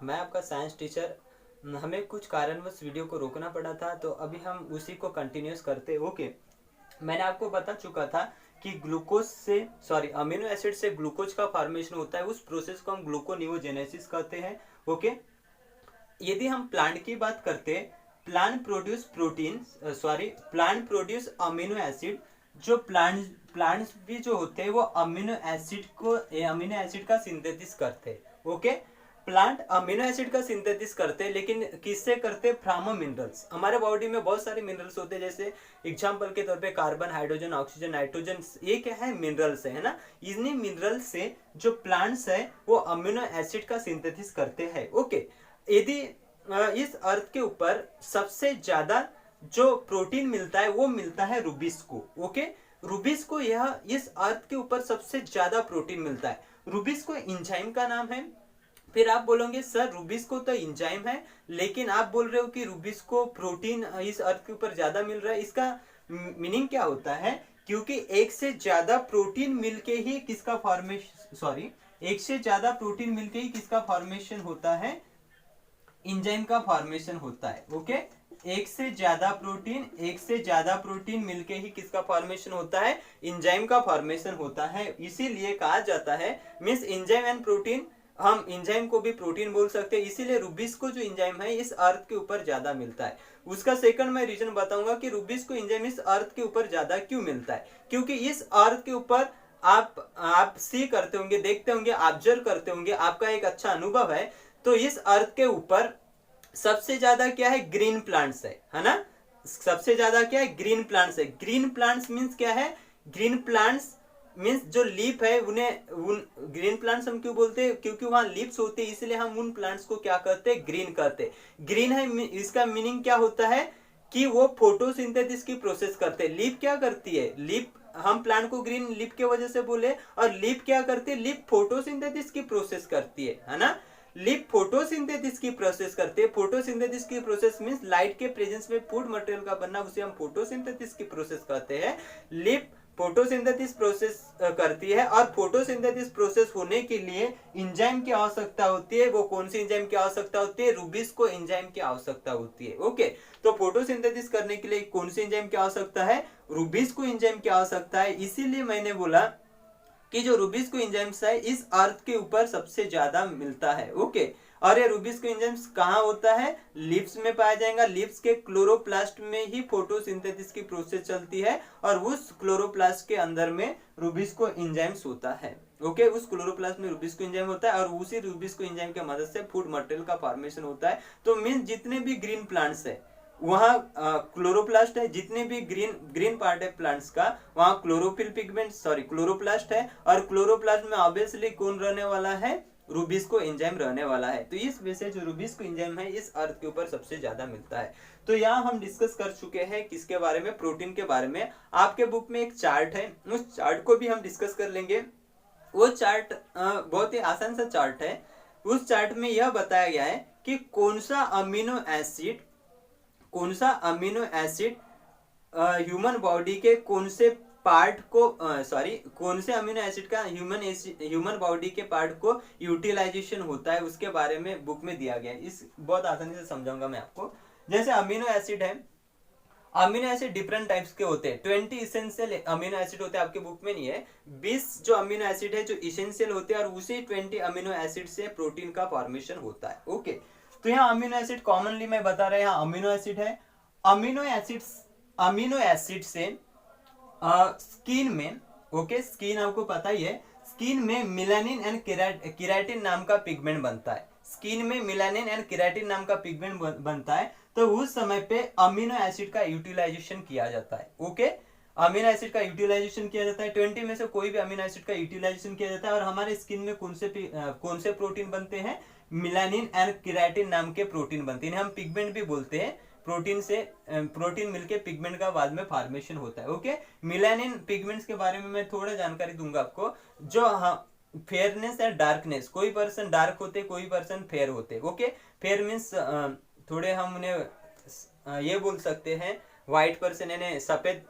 मैं आपका science teacher. हमें कुछ कारणवश वीडियो को रोकना पड़ा था, तो अभी हम उसी को कंटिन्यूस करते। ओके, मैंने आपको बता चुका था कि ग्लूकोज से अमीनो एसिड से ग्लूकोज का फॉर्मेशन होता है, उस प्रोसेस को हम ग्लूकोनियोजेनेसिस कहते हैं। ओके, यदि हम प्लांट की बात करते, प्लांट प्रोड्यूस अमीनो एसिड। जो प्लांट्स भी जो होते हैं वो अमीनो एसिड का सिंथेसिस करते हैं। ओके, प्लांट अमीनो एसिड का सिंथेसिस करते हैं, लेकिन किससे करते हैं? From minerals. हमारे बॉडी में बहुत सारे मिनरल्स होते हैं, जैसे एग्जांपल के तौर पे कार्बन, हाइड्रोजन, ऑक्सीजन, नाइट्रोजन। ये क्या है? मिनरल्स है ना। इन्हीं मिनरल्स से जो प्लांट्स है वो अमीनो एसिड का सिंथेसिस करते हैं। ओके, यदि इस अर्थ के ऊपर सबसे ज्यादा जो प्रोटीन मिलता है वो मिलता है रूबिस को। ओके, रूबिस को, यह इस अर्थ के ऊपर सबसे ज्यादा प्रोटीन मिलता है। रूबिस को एंजाइम का नाम है। फिर आप बोलोगे सर रूबिस को तो एंजाइम है, लेकिन आप बोल रहे हो कि रूबिस को प्रोटीन इस अर्थ के ऊपर ज्यादा मिल रहा है। इसका मीनिंग क्या होता है? क्योंकि एक से ज्यादा प्रोटीन मिलके ही किसका फॉर्मेशन एक से ज्यादा प्रोटीन मिलके ही किसका फॉर्मेशन होता है? इंजाइम का फॉर्मेशन होता है। ओके, एक से ज्यादा प्रोटीन मिलके ही किसका फॉर्मेशन होता है? इंजाइम का फॉर्मेशन होता है। इसीलिए कहा जाता है, मींस इंजाइम एंड प्रोटीन, हम इंजाइम को भी प्रोटीन बोल सकते हैं। इसीलिए रूबिस को जो इंजाइम है इस अर्थ के ऊपर ज्यादा मिलता है। उसका सेकंड मैं रीजन बताऊंगा कि रूबिस को इंजाइम इस अर्थ के ऊपर ज्यादा क्यों मिलता है। क्योंकि इस अर्थ के ऊपर आप सी करते होंगे, देखते होंगे, ऑब्जर्व करते होंगे, आपका एक अच्छा अनुभव है। तो इस अर्थ के ऊपर सबसे ज्यादा क्या है? ग्रीन प्लांट्स है ना। सबसे ज्यादा क्या है? ग्रीन प्लांट्स है। ग्रीन प्लांट्स मींस क्या है? ग्रीन प्लांट्स मींस जो लीफ है उन्हें, उन ग्रीन प्लांट्स हम क्यों बोलते हैं? क्योंकि वहां लीव्स होते हैं, इसलिए हम उन प्लांट्स को क्या कहते हैं? ग्रीन कहते हैं। ग्रीन है, इसका मीनिंग क्या होता है कि वो फोटोसिंथेसिस की प्रोसेस करते हैं। लीफ क्या करती है? लीफ, हम प्लांट को ग्रीन लीफ के वजह से बोले, और लीफ क्या करती है? लीफ फोटोसिंथेसिस की प्रोसेस करती है ना। लीफ फोटोसिंथेसिस की प्रोसेस करते हैं। फोटोसिंथेसिस की प्रोसेस मींस लाइट के प्रेजेंस में फूड मटेरियल का बनना, उसे हम फोटोसिंथेसिस की प्रोसेस कहते हैं। लीफ फोटोसिंथेसिस प्रोसेस करती है, और फोटोसिंथेसिस प्रोसेस होने के लिए एंजाइम की आवश्यकता होती है। वो कौन सी एंजाइम की आवश्यकता होती है? रूबिस्को एंजाइम की आवश्यकता होती है। ओके, तो फोटोसिंथेसिस करने के लिए कौन सी एंजाइम की आवश्यकता है? रूबिस्को एंजाइम की आवश्यकता है। इसीलिए मैंने बोला कि जो रूबिस्को एंजाइम्स है इस अर्थ के ऊपर सबसे ज्यादा मिलता है। ओके, और ये रूबिस्को एंजाइम्स कहाँ होता है? लीव्स में पाया जाएगा। लीव्स के क्लोरोप्लास्ट में ही फोटोसिंथेसिस की प्रोसेस चलती है, और उस क्लोरोप्लास्ट के अंदर में रूबिस्को एंजाइम्स होता है। ओके, उस क्लोरोप्लास्ट में रूबिस्को एंजाइम होता है, और उसी रूबिस्को एंजाइम की मदद से फूड मटेरियल का फॉर्मेशन होता है। तो मीन जितने भी ग्रीन प्लांट्स है वहां क्लोरोप्लास्ट है। जितने भी ग्रीन ग्रीन पार्ट है प्लांट्स का, वहां क्लोरोफिल पिगमेंट क्लोरोप्लास्ट है। और क्लोरोप्लास्ट में ऑब्वियसली कौन रहने वाला है? रूबिस्को एंजाइम रहने वाला है। तो इस वजह से जो रूबिस्को एंजाइम है इस अर्थ के ऊपर सबसे ज्यादा मिलता है। तो यहाँ हम डिस्कस कर चुके हैं किसके बारे में? प्रोटीन के बारे में। आपके बुक में एक चार्ट है, उस चार्ट को भी हम डिस्कस कर लेंगे। वो चार्ट बहुत ही आसान सा चार्ट है। उस चार्ट में यह बताया गया है कि कौन सा अमीनो एसिड ह्यूमन बॉडी के कौन से पार्ट को कौन से अमीनो एसिड का ह्यूमन बॉडी के पार्ट को यूटिलाइजेशन होता है, उसके बारे में बुक में दिया गया है। इस बहुत आसानी से समझाऊंगा मैं आपको। जैसे अमीनो एसिड है, अमीनो एसिड डिफरेंट टाइप्स के होते हैं। 20 इसेंशियल अमीनो एसिड होते हैं, आपके बुक में नहीं है। 20 जो अमीनो एसिड है जो इसेंशियल होते हैं, और उसी 20 अमीनो एसिड से प्रोटीन का फॉर्मेशन होता है। ओके, तो यहाँ अमीनो एसिड कॉमनली मैं बता रहा हूँ, यहाँ अमीनो एसिड है। अमीनो एसिड से स्किन में, ओके, स्किन आपको पता ही है, स्किन में मिलानिन एंड केराटिन नाम का पिगमेंट बनता है। स्किन में मिलानिन एंड केराटिन नाम का पिगमेंट बनता है। तो उस समय पे अमीनो एसिड का यूटिलाइजेशन किया जाता है। ओके, अमीनो एसिड का यूटिलाइजेशन किया जाता है। 20 में से कोई भी अमीनो एसिड का यूटिलाइजेशन किया जाता है। और हमारे स्किन में कौन से प्रोटीन बनते हैं? मिलानिन एंड केराटिन नाम के प्रोटीन बनते हैं। हम पिगमेंट भी बोलते हैं। प्रोटीन मिलके पिगमेंट का बाद में फॉर्मेशन होता है। ओके, मिलानिन पिगमेंट्स के बारे में मैं थोड़ा जानकारी दूंगा आपको। जो फेयरनेस या डार्कनेस, कोई पर्सन डार्क होते, कोई पर्सन फेयर होते। ओके, फेयर मीन्स थोड़े हम उन्हें ये बोल सकते हैं व्हाइट पर्सन यानी सफेद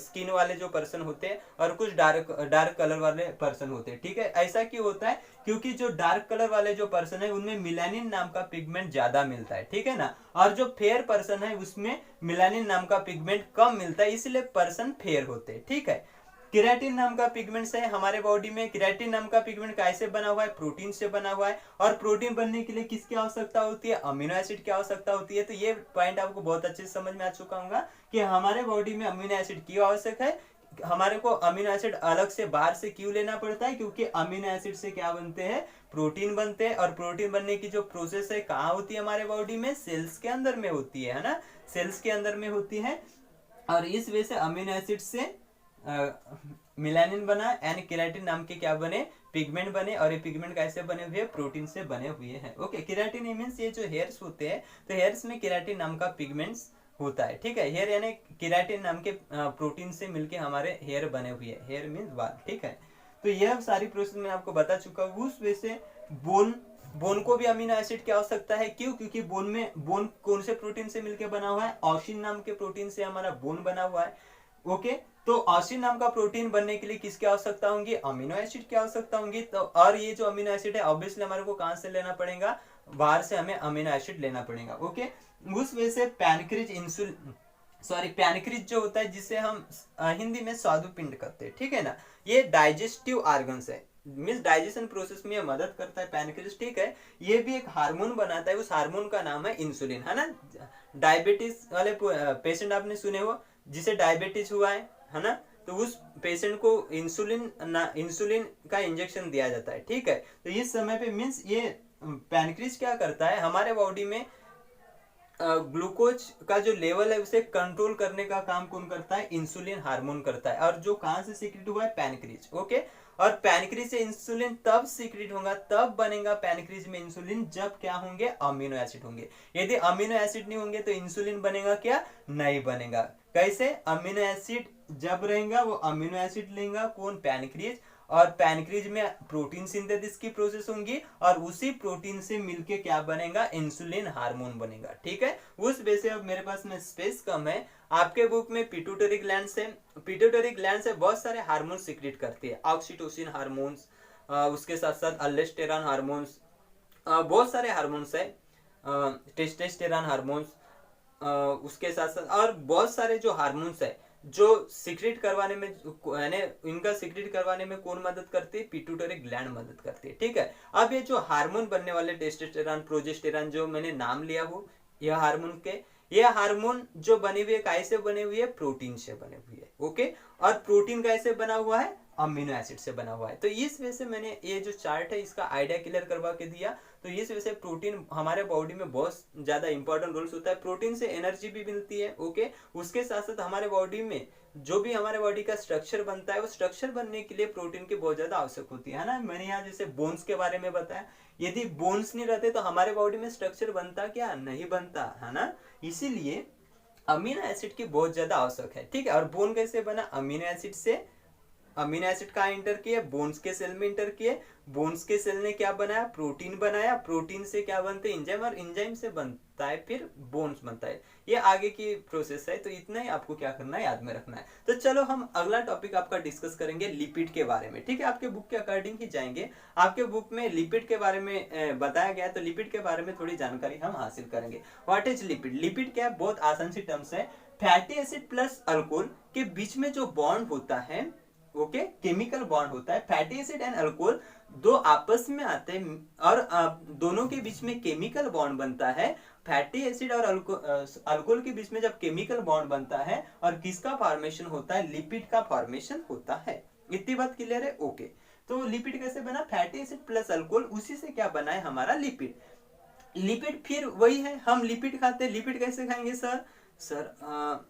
स्किन वाले जो पर्सन होते हैं, और कुछ डार्क कलर वाले पर्सन होते हैं। ठीक है, ऐसा क्यों होता है? क्योंकि जो डार्क कलर वाले जो पर्सन है उनमें मिलानिन नाम का पिगमेंट ज्यादा मिलता है, ठीक है ना, और जो फेयर पर्सन है उसमें मिलानिन नाम का पिगमेंट कम मिलता है, इसलिए पर्सन फेयर होते हैं। ठीक है, केराटिन नाम का पिगमेंट्स है हमारे बॉडी में। केराटिन नाम का पिगमेंट कैसे बना हुआ है? प्रोटीन से बना हुआ है। और प्रोटीन बनने के लिए किसकी आवश्यकता होती है? अमीनो एसिड की आवश्यकता होती है। तो ये पॉइंट आपको बहुत अच्छे से समझ में आ चुका होगा कि हमारे बॉडी में अमीनो एसिड क्यों आवश्यक है। हमारे को अमीनो एसिड अलग से बाहर से क्यों लेना पड़ता है? क्योंकि अमीनो एसिड से क्या बनते हैं? प्रोटीन बनते हैं। और प्रोटीन बनने की जो प्रोसेस है कहाँ होती है हमारे बॉडी में? सेल्स के अंदर में होती है ना, सेल्स के अंदर में होती है। और इस वजह से अमीनो एसिड से मिलानिन बना एंड केराटिन नाम के क्या बने? पिगमेंट बने। और ये पिगमेंट कैसे बने हुए? प्रोटीन से बने हुए हैं। ओके, केराटिन मींस ये जो हेयर्स होते हैं, तो हेयर्स में केराटिन नाम का पिगमेंट्स होता है। ठीक है, हेयर यानी केराटिन नाम के प्रोटीन से मिलके हमारे हेयर बने हुए हैं। हेयर मींस बाल। ठीक है, तो यह सारी प्रोसेस मैं आपको बता चुका हूँ। उस वजह से बोन को भी अमीनो एसिड की आवश्यकता है। क्यों? क्योंकि बोन कौन से प्रोटीन से मिलकर बना हुआ है? ऑसिन नाम के प्रोटीन से हमारा बोन बना हुआ है। ओके, तो ऑसिन नाम का प्रोटीन बनने के लिए किसकी आवश्यकता होगी? अमीनो एसिड की आवश्यकता होगी। तो और ये जो अमीनो एसिड है ऑब्वियसली हमारे को कहां से लेना पड़ेगा? बाहर से हमें अमीनो एसिड लेना पड़ेगा। ओके, उस वजह से पैनक्रिज जो होता है, जिसे हम हिंदी में स्वादुपिंड कहते हैं, ठीक है ना, ये डाइजेस्टिव ऑर्गन्स है, मीन्स डाइजेशन प्रोसेस में ये मदद करता है पैनक्रिज। ठीक है, ये भी एक हार्मोन बनाता है, उस हार्मोन का नाम है इंसुलिन, है ना। डायबिटीज वाले पेशेंट आपने सुने हो जिसे डायबिटीज हुआ है ना, तो उस पेशेंट को इंसुलिन का इंजेक्शन दिया जाता है। ठीक है, तो इस समय पे मीन्स ये पैनक्रिज क्या करता है? हमारे बॉडी में ग्लूकोज का जो लेवल है उसे कंट्रोल करने का काम कौन करता है? इंसुलिन हार्मोन करता है। और जो कहां से सीक्रेट हुआ है? पैनक्रिज। ओके, और पैनक्रिज से इंसुलिन तब सीक्रेट होगा, तब बनेगा पैनक्रिज में इंसुलिन, जब क्या होंगे? अमीनो एसिड होंगे। यदि अमीनो एसिड नहीं होंगे तो इंसुलिन बनेगा क्या? नहीं बनेगा। कैसे? अमीनो एसिड जब रहेगा वो अमीनो एसिड लेगा कौन? पैनक्रिज। और पैनक्रिज में प्रोटीन सिंथेसिस की प्रोसेस होंगी, और उसी प्रोटीन से मिलके क्या बनेगा? इंसुलिन हार्मोन बनेगा। ठीक है, उस वजह से अब मेरे पास में स्पेस कम है। आपके बुक में पिट्यूटरी ग्लैंड से बहुत सारे हार्मोन सीक्रेट करती है। ऑक्सीटोसिन हार्मोन्स, उसके साथ साथ अल्डोस्टेरॉन हार्मोन्स, बहुत सारे हार्मोन्स है, टेस्टोस्टेरॉन हार्मोन्स, उसके साथ साथ और बहुत सारे जो हार्मोन्स है जो सीक्रेट करवाने में, यानी इनका सीक्रेट करवाने में कौन मदद करती है? पिट्यूटरी ग्लैंड मदद करती है। ठीक है, अब ये जो हार्मोन बनने वाले टेस्टोस्टेरॉन, प्रोजेस्टेरॉन जो मैंने नाम लिया हो, यह हार्मोन के, ये हार्मोन जो बने हुए कैसे बने हुए? प्रोटीन से बने हुए है। ओके, और प्रोटीन कैसे बना हुआ है? अमीनो एसिड से बना हुआ है। तो इस वजह से मैंने ये जो चार्ट है इसका आइडिया क्लियर करवा के दिया। तो इस वजह से प्रोटीन हमारे बॉडी में बहुत ज्यादा इंपॉर्टेंट रोल्स होता है। प्रोटीन से एनर्जी भी मिलती है। ओके, उसके साथ साथ हमारे बॉडी में जो भी हमारे बॉडी का स्ट्रक्चर बनता है, वो स्ट्रक्चर बनने के लिए प्रोटीन की बहुत ज्यादा आवश्यक होती है ना। मैंने यहाँ जैसे बोन्स के बारे में बताया, यदि बोन्स नहीं रहते तो हमारे बॉडी में स्ट्रक्चर बनता क्या? नहीं बनता, है ना। इसीलिए अमीनो एसिड की बहुत ज्यादा आवश्यक है। ठीक है, और बोन कैसे बना? अमीनो एसिड से। अमीनो एसिड कहाँ इंटर किए? बोन्स के सेल में इंटर किए। बोन्स के सेल ने क्या बनाया? प्रोटीन बनाया। प्रोटीन से क्या बनते? इंजाइम, और इंजाइम से बनता है फिर बोन्स बनता है। ये आगे की प्रोसेस है। तो इतना ही आपको क्या करना है? याद में रखना है। तो चलो हम अगला टॉपिक आपका डिस्कस करेंगे लिपिड के बारे में। ठीक है, आपके बुक के अकॉर्डिंग ही जाएंगे। आपके बुक में लिपिड के बारे में बताया गया है, तो लिपिड के बारे में थोड़ी जानकारी हम हासिल करेंगे। What is lipid? लिपिड क्या है? बहुत आसान सी टर्म्स है। फैटी एसिड प्लस अल्कोहल के बीच में जो बॉन्ड होता है, ओके, केमिकल बॉन्ड होता है। फैटी एसिड एंड अल्कोहल दो आपस में आते हैं, और दोनों के बीच में केमिकल बॉन्ड बनता है। फैटी एसिड और अल्कोहल के बीच में जब केमिकल बॉन्ड बनता है, और किसका फॉर्मेशन होता है? लिपिड का फॉर्मेशन होता है। इतनी बात क्लियर है? ओके, तो लिपिड कैसे बना? फैटी एसिड प्लस अल्कोहल, उसी से क्या बना है? हमारा लिपिड। लिपिड फिर वही है, हम लिपिड खाते हैं। लिपिड कैसे खाएंगे सर?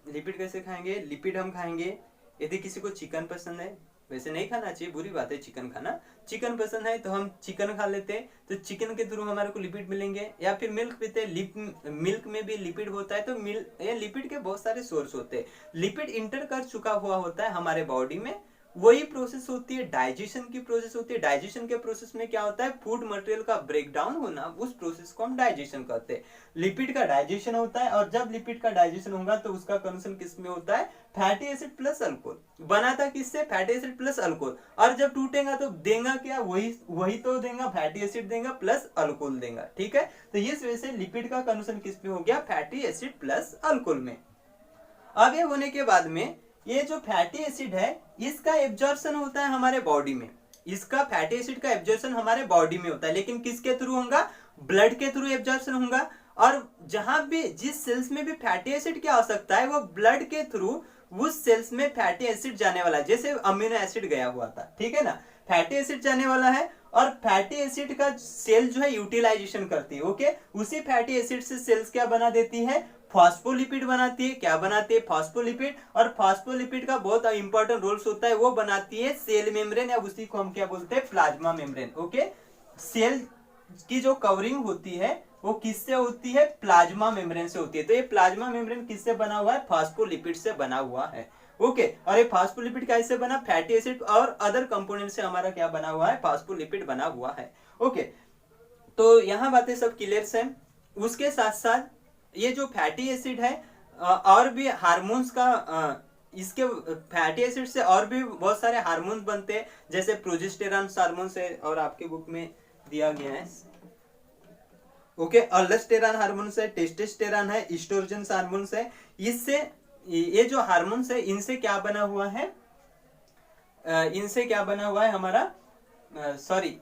लिपिड कैसे खाएंगे? लिपिड हम खाएंगे यदि किसी को चिकन पसंद है, वैसे नहीं खाना चाहिए, बुरी बात है चिकन खाना। चिकन पसंद है तो हम चिकन खा लेते हैं, तो चिकन के थ्रू हमारे को लिपिड मिलेंगे। या फिर मिल्क पीते हैं, मिल्क में भी लिपिड होता है। तो ये लिपिड के बहुत सारे सोर्स होते हैं। लिपिड इंटर कर चुका हुआ होता है हमारे बॉडी में, वही प्रोसेस होती है डाइजेशन की प्रोसेस होती है। डाइजेशन के प्रोसेस में क्या होता है, फूड मटेरियल का ब्रेक डाउन होना, उस प्रोसेस को हम डाइजेशन कहते हैं। लिपिड का डाइजेशन होता है, और जब लिपिड का डाइजेशन होगा तो उसका कन्वर्जन किस में होता है, फैटी एसिड प्लस अल्कोहल। बना था किससे, फैटी एसिड प्लस अल्कोहल, और जब टूटेगा तो देगा क्या, वही तो देगा, फैटी एसिड देगा प्लस अल्कोहल देगा। ठीक है, तो इस वजह से लिपिड का कन्वर्जन किस में हो गया, फैटी एसिड प्लस अल्कोहल में। अब ये होने के बाद में ये जो फैटी एसिड है इसका एब्जॉर्प्शन होता है हमारे बॉडी में। इसका फैटी एसिड का एब्जॉर्प्शन हमारे बॉडी में होता है, लेकिन किसके थ्रू होगा, ब्लड के थ्रू एब्जॉर्प्शन होगा। और जहां भी जिस सेल्स में भी फैटी एसिड की आवश्यकता है वो ब्लड के थ्रू उस सेल्स में फैटी एसिड जाने वाला है, जैसे अमीनो एसिड गया हुआ था। ठीक है ना, फैटी एसिड जाने वाला है, और फैटी एसिड का सेल जो है यूटिलाइजेशन करती है। ओके, उसी फैटी एसिड से सेल्स क्या बना देती है, फॉस्फोलिपिड बनाती है। क्या बनाती है, फॉस्फोलिपिड। और फॉस्फोलिपिड का बहुत इंपॉर्टेंट रोल्स होता है, वो बनाती है सेल मेम्ब्रेन, या उसी को हम क्या बोलते हैं, प्लाज्मा मेम्ब्रेन। ओके, सेल की जो कवरिंग होती है वो किससे होती है, प्लाज्मा मेम्ब्रेन से होती है। तो ये प्लाज्मा मेम्ब्रेन किससे बना हुआ है, फॉस्फोलिपिड से बना हुआ है। ओके, और ये फॉस्फोलिपिड कैसे बना, फैटी एसिड और अदर कंपोनेंट से हमारा क्या बना हुआ है, फॉस्फोलिपिड बना हुआ है। ओके, तो यहाँ बातें सब क्लियर है। उसके साथ साथ ये जो फैटी एसिड है और भी हार्मोन्स का इसके फैटी एसिड से और भी बहुत सारे हार्मोन्स बनते हैं, जैसे प्रोजेस्टेरॉन हार्मोन है, और आपके बुक में दिया गया है। ओके, अल्डोस्टेरॉन हार्मोन्स है, टेस्टोस्टेरॉन है, एस्ट्रोजन हार्मोन्स है। इससे ये जो हार्मोन्स है इनसे क्या बना हुआ है, इनसे क्या बना हुआ है हमारा, सॉरी,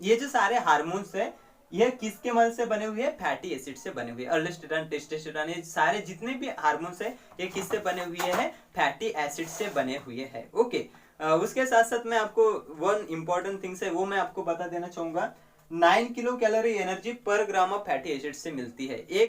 ये जो सारे हार्मोन्स है ये किसके मदद से बने हुए हैं, फैटी एसिड से बने हुए। अल्डोस्टेरॉन, टेस्टोस्टेरॉन, ये सारे जितने भी हार्मोन्स है ये किससे बने हुए हैं, फैटी एसिड से बने हुए हैं। ओके, उसके साथ साथ मैं आपको वन इंपॉर्टेंट थिंग्स है वो मैं आपको बता देना चाहूंगा। 9 किलो कैलोरी एनर्जी पर ग्राम ऑफ फैटी एसिड से मिलती है। एक